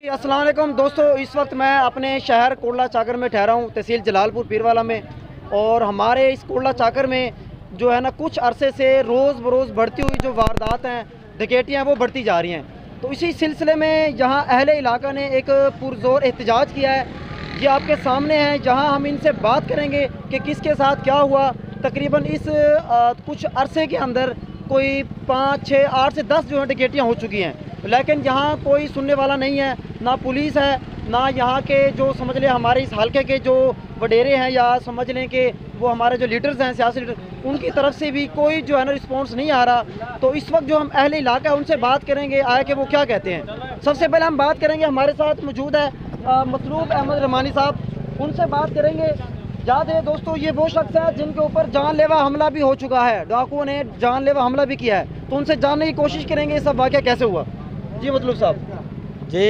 अस्सलाम वालेकुम दोस्तों, इस वक्त मैं अपने शहर कोटला चाकर में ठहरा हूँ, तहसील जलालपुर पीरवाला में। और हमारे इस कोटला चाकर में जो है ना, कुछ अरसे से रोज़ बरोज़ बढ़ती हुई जो वारदात हैं, डकैतियाँ, वो बढ़ती जा रही हैं। तो इसी सिलसिले में यहाँ अहले इलाका ने एक पुरजोर एहतजाज किया है। ये आपके सामने है, जहाँ हम इनसे बात करेंगे कि किसके साथ क्या हुआ। तकरीबन इस कुछ अरसे के अंदर कोई 5, 6, 8 से 10 जो है डकैतियाँ हो चुकी हैं, लेकिन यहाँ कोई सुनने वाला नहीं है, ना पुलिस है, ना यहाँ के जो समझ लें हमारे इस हल्के के जो वडेरे हैं, या समझ लें कि वो हमारे जो लीडर्स हैं, सियासी लीडर, उनकी तरफ से भी कोई जो है ना रिस्पॉन्स नहीं आ रहा। तो इस वक्त जो हम अहले इलाका है उनसे बात करेंगे आए कि वो क्या कहते हैं। सबसे पहले हम बात करेंगे, हमारे साथ मौजूद है मतलूब अहमद रहमानी साहब, उनसे बात करेंगे। याद है दोस्तों, ये वो शख्स है जिनके ऊपर जानलेवा हमला भी हो चुका है, डाकुओं ने जानलेवा हमला भी किया है। तो उनसे जानने की कोशिश करेंगे ये सब वाक़या कैसे हुआ। जी मतलूब साहब। जी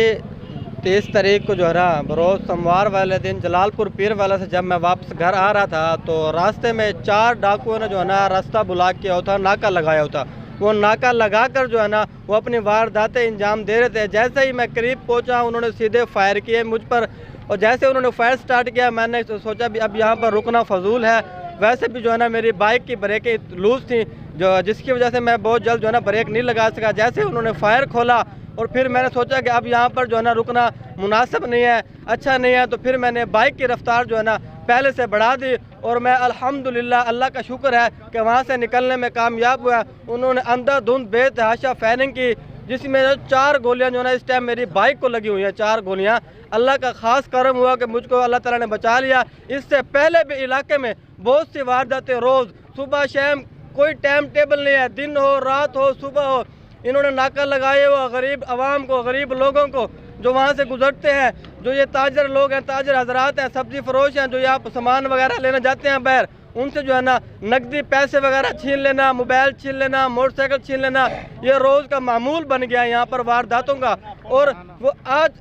30 तारीख को जो है ना, बरोज़ सोमवार वाले दिन जलालपुर पीरवाला से जब मैं वापस घर आ रहा था, तो रास्ते में 4 डाकुओं ने जो है ना रास्ता ब्लॉक किया होता, नाका लगाया होता। वो नाका लगाकर जो है ना वो अपनी वारदातें इंजाम दे रहे थे। जैसे ही मैं करीब पहुंचा, उन्होंने सीधे फायर किए मुझ पर, और जैसे उन्होंने फायर स्टार्ट किया, मैंने सोचा भी अब यहाँ पर रुकना फजूल है। वैसे भी जो है ना मेरी बाइक की ब्रेकें लूज़ थी, जिसकी वजह से मैं बहुत जल्द जो है ना ब्रेक नहीं लगा सका। जैसे उन्होंने फायर खोला, और फिर मैंने सोचा कि अब यहाँ पर जो है ना रुकना मुनासिब नहीं है, अच्छा नहीं है। तो फिर मैंने बाइक की रफ्तार जो है ना पहले से बढ़ा दी, और मैं अल्हम्दुलिल्लाह, अल्लाह का शुक्र है कि वहाँ से निकलने में कामयाब हुआ। उन्होंने अंधाधुंध बेतहाशा फायरिंग की, जिसमें 4 गोलियाँ जो है ना इस टाइम मेरी बाइक को लगी हुई हैं, 4 गोलियाँ। अल्लाह का ख़ास करम हुआ कि मुझको अल्लाह ताला ने बचा लिया। इससे पहले भी इलाके में बहुत सी वारदातें, रोज़ सुबह शाम, कोई टाइम टेबल नहीं है, दिन हो रात हो सुबह हो, इन्होंने नाका लगाए हुआ गरीब आवाम को, गरीब लोगों को जो वहाँ से गुजरते हैं, जो ये ताजर लोग हैं, ताजर हजरात हैं, सब्जी फरोश हैं, जो यहाँ सामान वगैरह लेने जाते हैं बाहर, उनसे जो है ना नकदी पैसे वगैरह छीन लेना, मोबाइल छीन लेना, मोटरसाइकिल छीन लेना, ये रोज़ का मामूल बन गया है यहाँ पर वारदातों का। और वो आज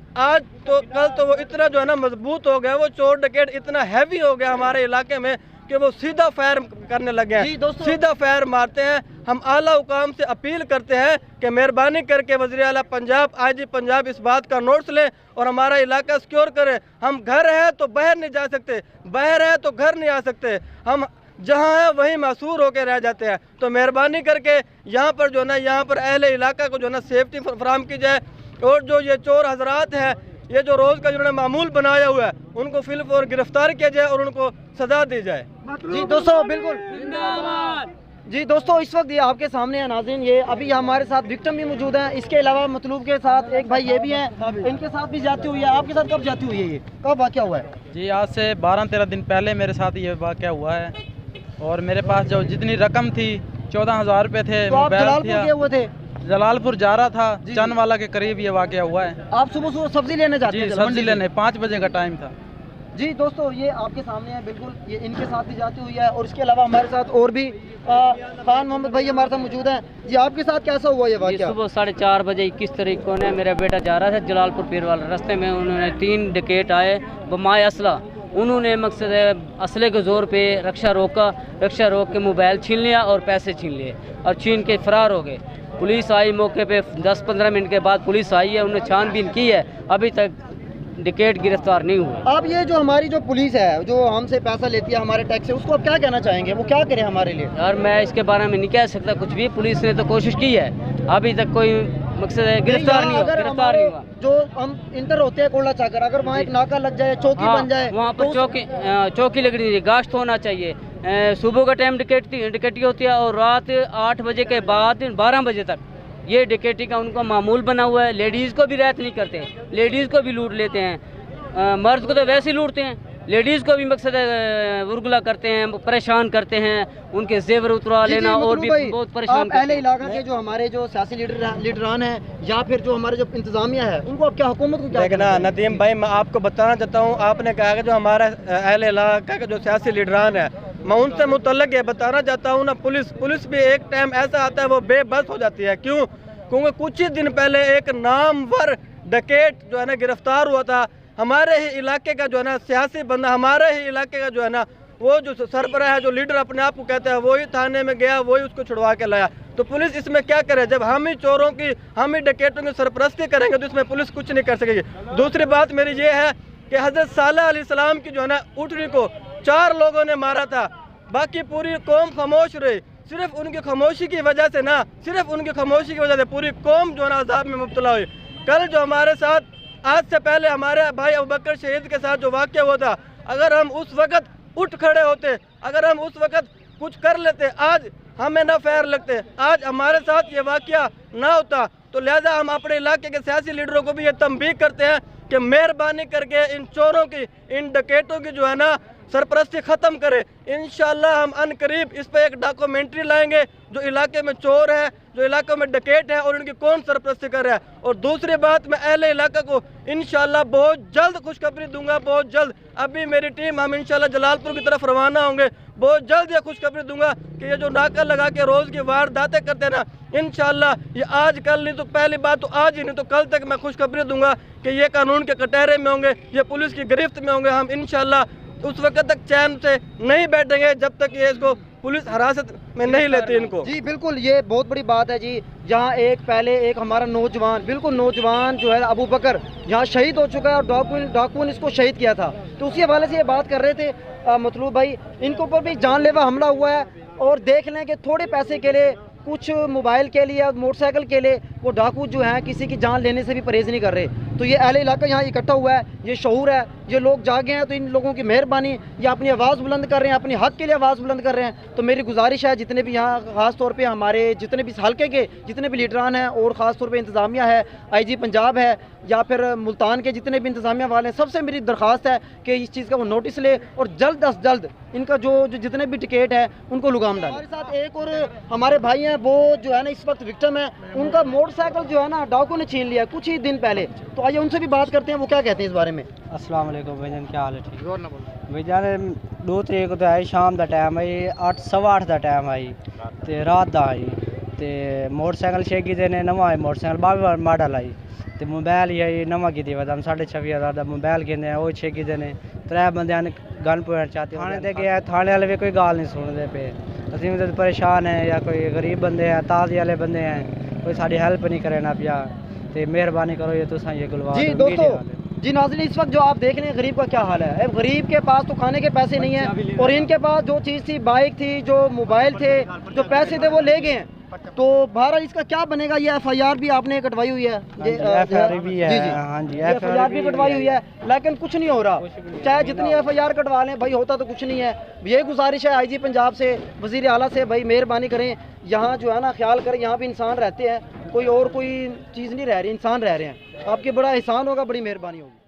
तो कल तो वो इतना जो है ना मजबूत हो गया, वो चोर डकैत इतना हैवी हो गया हमारे इलाके में कि वो सीधा फायर करने लगे हैं, सीधा फायर मारते हैं। हम आला हुकाम से अपील करते हैं कि मेहरबानी करके वज़ीर आला पंजाब, IG पंजाब इस बात का नोट्स लें और हमारा इलाका सिक्योर करें। हम घर हैं तो बाहर नहीं जा सकते, बाहर हैं तो घर नहीं आ सकते, हम जहाँ हैं वहीं महसूर होकर रह जाते हैं। तो मेहरबानी करके यहाँ पर जो है ना, यहाँ पर अहले इलाका को जो है ना सेफ्टी फराहम की जाए, और जो ये चोर हजरात हैं, ये जो रोज़ का जिन्होंने मामूल बनाया हुआ है, उनको फिल्म और गिरफ्तार किया जाए और उनको सजा दी जाए। जी दोस्तों, बिल्कुल जिंदाबाद। जी दोस्तों, इस वक्त ये आपके सामने है नाज़रीन, ये अभी हमारे साथ विक्टिम भी मौजूद हैं। इसके अलावा मतलूब के साथ एक भाई ये भी हैं, इनके साथ भी जाती हुई है। आपके साथ कब जाती हुई है, ये कब वाक़या हुआ है? जी आज से 12-13 दिन पहले मेरे साथ ये वाक़या हुआ है, और मेरे पास जो जितनी रकम थी 14,000 रुपये थे। तो आप जलालपुर गए हुए थे? जलालपुर जा रहा था, चंदवाला के करीब ये वाक़या हुआ है। आप सुबह सुबह सब्जी लेने जाते हैं? सब्जी लेने 5 बजे का टाइम था। जी दोस्तों, ये आपके सामने है, बिल्कुल ये इनके साथ भी जाती हुई है। और इसके अलावा हमारे साथ और भी खान मोहम्मद भाई हमारे साथ मौजूद हैं। जी आपके साथ कैसा हुआ ये वाक़या? सुबह 4:30 बजे 21 तारीख को ने मेरा बेटा जा रहा था जलालपुर पीरवाला, रास्ते में उन्होंने 3 डकैत आए बमाए असला। उन्होंने मकसद असले के ज़ोर पे रक्षा रोका, रक्षा रोक के मोबाइल छीन लिया और पैसे छीन लिए और छीन के फ़रार हो गए। पुलिस आई मौके पे, 10-15 मिनट के बाद पुलिस आई है, उन्होंने छानबीन की है, अभी तक डकैत गिरफ्तार नहीं हुआ। अब ये जो हमारी जो पुलिस है, जो हमसे पैसा लेती है हमारे टैक्स से, उसको आप क्या कहना चाहेंगे, वो क्या करे हमारे लिए? यार मैं इसके बारे में नहीं कह सकता कुछ भी। पुलिस ने तो कोशिश की है, अभी तक कोई मकसद है गिरफ्तार नहीं हुआ। जो हम इंटर होते हैं कोटला चाकर, अगर वहाँ एक नाका लग जाए, चौकी बन जाए, वहाँ पर चौकी लगनी चाहिए, गाश्त होना चाहिए। सुबह का टाइम डकैती होती है, और रात 8 बजे के बाद 12 बजे तक ये डकैती का उनका मामूल बना हुआ है। लेडीज़ को भी रियायत नहीं करते, लेडीज़ को भी लूट लेते हैं। मर्द को तो वैसे ही लूटते हैं, लेडीज़ को भी मकसद उर्गला करते हैं, परेशान करते हैं, उनके जेवर उतरा लेना और भी बहुत परेशान करते हैं। अहले इलाका के जो हमारे जो सियासी लीडरान हैं, या फिर जो हमारे जो इंतजामिया है, उनको अब क्या, हुकूमत को क्या? देखना नदीम भाई, मैं आपको बताना चाहता हूँ, आपने कहा कि जो हमारा अहले इलाका के जो सियासी लीडरान है, मैं उनसे मुतल्लिक ये बताना चाहता हूँ ना, पुलिस भी एक टाइम ऐसा आता है वो बेबस हो जाती है। क्यों? क्योंकि कुछ ही दिन पहले एक नामवर डकैत जो है ना गिरफ्तार हुआ था, हमारे ही इलाके का जो है ना सियासी बंदा, हमारे ही इलाके का जो है ना वो जो सरबराह है, जो लीडर अपने आप को कहता है, वही थाने में गया, वही उसको छुड़वा के लाया। तो पुलिस इसमें क्या करे? जब हम ही चोरों की, हम ही डकैतों की सरपरस्ती करेंगे तो इसमें पुलिस कुछ नहीं कर सकेगी। दूसरी बात मेरी ये है कि हज़रत सालेह अलैहिस्सलाम की जो है ना ऊँटनी को 4 लोगों ने मारा था, बाकी पूरी कौम खामोश रही। सिर्फ उनकी खामोशी की वजह से ना, सिर्फ उनकी खामोशी की वजह से पूरी कौम जो है ना अज़ाब में मुब्तला हुई। कल जो हमारे साथ, आज से पहले हमारे भाई अबू बकर शहीद के साथ जो वाक़या हुआ था, अगर हम उस वक़्त उठ खड़े होते, अगर हम उस वक़्त कुछ कर लेते, आज हमें ना फैर लगते, आज हमारे साथ ये वाक़या ना होता। तो लिहाजा हम अपने इलाके के सियासी लीडरों को भी ये तंबीह करते हैं कि मेहरबानी करके इन चोरों की, इन डकैतों की जो है ना सरपरस्ती ख़त्म करें। इंशाअल्लाह हम अनकरीब इस पर एक डॉक्यूमेंट्री लाएंगे जो इलाके में चोर है, जो इलाके में डकैत है और उनकी कौन सरपरस्ती कर रहा है। और दूसरी बात, मैं अहले इलाका को इंशाअल्लाह बहुत जल्द खुशखबरी दूंगा, बहुत जल्द। अभी मेरी टीम, हम इंशाअल्लाह जलालपुर की तरफ रवाना होंगे, बहुत जल्द ये खुशखबरी दूंगा कि ये जो नाका लगा के रोज़ की वारदातें करते हैं ना, इंशाअल्लाह ये आज कल नहीं तो पहली बात तो आज ही नहीं तो कल तक मैं खुशखबरी दूंगा कि ये कानून के कटहरे में होंगे, ये पुलिस की गिरफ्त में होंगे। हम इंशाअल्लाह उस वक्त तक चैन से नहीं बैठेंगे जब तक ये इसको पुलिस हिरासत में नहीं लेती इनको। जी बिल्कुल, ये बहुत बड़ी बात है जी। जहाँ एक हमारा नौजवान, बिल्कुल नौजवान जो है अबू बकर, यहाँ शहीद हो चुका है और डाकुओं ने इसको शहीद किया था। तो उसी हवाले से ये बात कर रहे थे मतलूब भाई, इनके ऊपर भी जानलेवा हमला हुआ है और देख लें कि थोड़े पैसे के लिए, कुछ मोबाइल के लिए, मोटरसाइकिल के लिए वो डाकू जो हैं किसी की जान लेने से भी परहेज़ नहीं कर रहे। तो ये अहले इलाका यहाँ इकट्ठा हुआ है, ये शऊर है, ये लोग जागे हैं। तो इन लोगों की मेहरबानी, ये अपनी आवाज़ बुलंद कर रहे हैं, अपने हक़ के लिए आवाज़ बुलंद कर रहे हैं। तो मेरी गुजारिश है जितने भी यहाँ ख़ास तौर पे हमारे जितने भी हल्के के जितने भी लीडरान हैं और ख़ास तौर पे इंतज़ामिया है, IG पंजाब है या फिर मुल्तान के जितने भी इंतज़ामिया वाले हैं, सबसे मेरी दरख्वास्त है कि इस चीज़ का वो नोटिस ले और जल्द अज जल्द इनका जो जितने भी टिकट है उनको लगाम डालें। हमारे साथ एक और हमारे भाई हैं, वो जो है ना इस वक्त विक्टिम है, उनका मोटरसाइकिल जो है ना डाकुओं ने छीन लिया कुछ ही दिन पहले। तो आइए उनसे भी बात करते हैं, वो क्या कहते हैं इस बारे में। अस्सलाम वालेकुम भाईजान, क्या हाल है? ठीक भाईजान, 2 तरीक तो आई शाम का टाइम आई, 8 सवा 8 का टाइम आई तो रात का आई तो मोटरसाइकिल छेकी देने नवा मोटरसाइकिल 22 मॉडल आई तो मोबाइल ही आई नवा की वजह 26,500 का मोबाइल कहते हैं वो छेकी देने। 3 बंदे ने गन पॉइंट चाहते थाने ते गया, थाने वाले भी कोई गाल नहीं सुनते पे। असीं भी परेशान है, या कोई गरीब बंदे हैं, ताज़ी वाले बंदे हैं, कोई साड़ी हेल्प नहीं करे ना पिया। तो मेहरबानी करो ये तुसा ये गुलवा जी दोस्तों। जी नाज़रीन, इस वक्त जो आप देख रहे हैं गरीब का क्या हाल है। अब गरीब के पास तो खाने के पैसे नहीं हैं और इनके पास जो चीज़ थी, बाइक थी, जो मोबाइल थे, जो पैसे थे वो ले गए हैं। तो बहरहाल इसका क्या बनेगा? ये FIR भी आपने कटवाई हुई है, FIR भी है, हाँ जी FIR भी कटवाई हुई है, लेकिन कुछ नहीं हो रहा। चाहे जितनी FIR कटवा लें भाई, होता तो कुछ नहीं है। ये गुजारिश है IG पंजाब से, वज़ीर आला से, भाई मेहरबानी करें, यहाँ जो है ना ख्याल करें, यहाँ भी इंसान रहते हैं, कोई और कोई चीज़ नहीं रह रही, इंसान रह रहे हैं। आपके बड़ा एहसान होगा, बड़ी मेहरबानी होगी।